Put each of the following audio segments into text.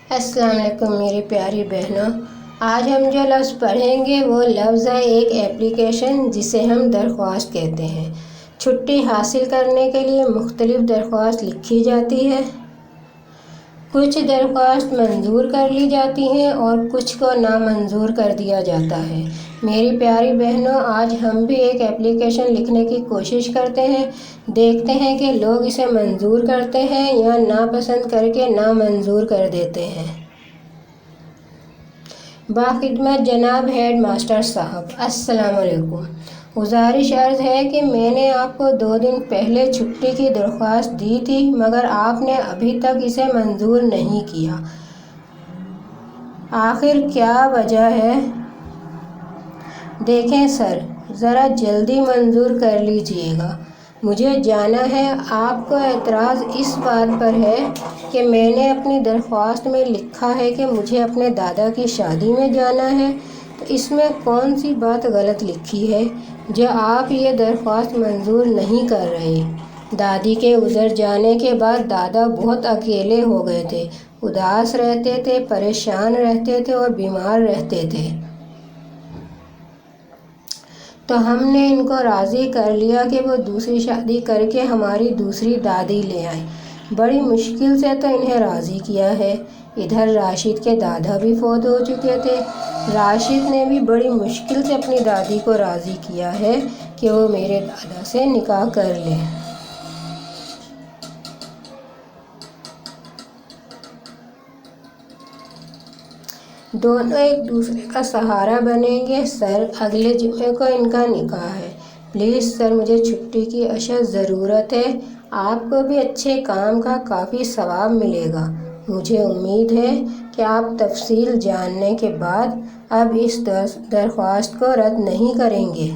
السلام علیکم میری پیاری بہنوں، آج ہم جو لفظ پڑھیں گے وہ لفظ ہے ایک ایپلیکیشن جسے ہم درخواست کہتے ہیں۔ چھٹی حاصل کرنے کے لیے مختلف درخواست لکھی جاتی ہے۔ کچھ درخواست منظور کر لی جاتی ہیں اور کچھ کو نامنظور کر دیا جاتا ہے۔ میری پیاری بہنوں، آج ہم بھی ایک ایپلیکیشن لکھنے کی کوشش کرتے ہیں، دیکھتے ہیں کہ لوگ اسے منظور کرتے ہیں یا ناپسند کر کے نامنظور کر دیتے ہیں۔ باخدمت جناب ہیڈ ماسٹر صاحب، السلام علیکم۔ گزارش عرض ہے کہ میں نے آپ کو 2 دن پہلے چھٹی کی درخواست دی تھی مگر آپ نے ابھی تک اسے منظور نہیں کیا۔ آخر کیا وجہ ہے؟ دیکھیں سر، ذرا جلدی منظور کر لیجیے گا۔ مجھے جانا ہے آپ کو اعتراض اس بات پر ہے کہ میں نے اپنی درخواست میں لکھا ہے کہ مجھے اپنے دادا کی شادی میں جانا ہے، تو اس میں کون سی بات غلط لکھی ہے جو آپ یہ درخواست منظور نہیں کر رہے؟ دادی کے گزر جانے کے بعد دادا بہت اکیلے ہو گئے تھے، اداس رہتے تھے، پریشان رہتے تھے اور بیمار رہتے تھے۔ تو ہم نے ان کو راضی کر لیا کہ وہ دوسری شادی کر کے ہماری دوسری دادی لے آئیں۔ بڑی مشکل سے تو انہیں راضی کیا ہے۔ ادھر راشد کے دادا بھی فوت ہو چکے تھے۔ راشد نے بھی بڑی مشکل سے اپنی دادی کو راضی کیا ہے کہ وہ میرے دادا سے نکاح کر لیں۔ دونوں ایک دوسرے کا سہارا بنیں گے۔ سر، اگلے جمعے کو ان کا نکاح ہے۔ پلیز سر، مجھے چھٹی کی اشد ضرورت ہے۔ آپ کو بھی اچھے کام کا کافی ثواب ملے گا۔ مجھے امید ہے کہ آپ تفصیل جاننے کے بعد اب اس درخواست کو رد نہیں کریں گے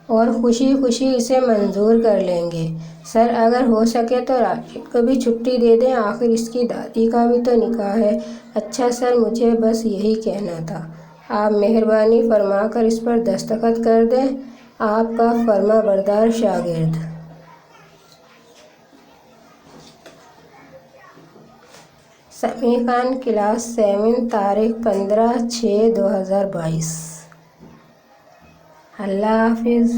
اور خوشی خوشی اسے منظور کر لیں گے۔ سر، اگر ہو سکے تو راشد کو بھی چھٹی دے دیں، آخر اس کی دادی کا بھی تو نکاح ہے۔ اچھا سر، مجھے بس یہی کہنا تھا۔ آپ مہربانی فرما کر اس پر دستخط کر دیں۔ آپ کا فرما بردار شاگرد، سمیع خان، کلاس 7، تاریخ 15/6/2022۔ اللہ حافظ۔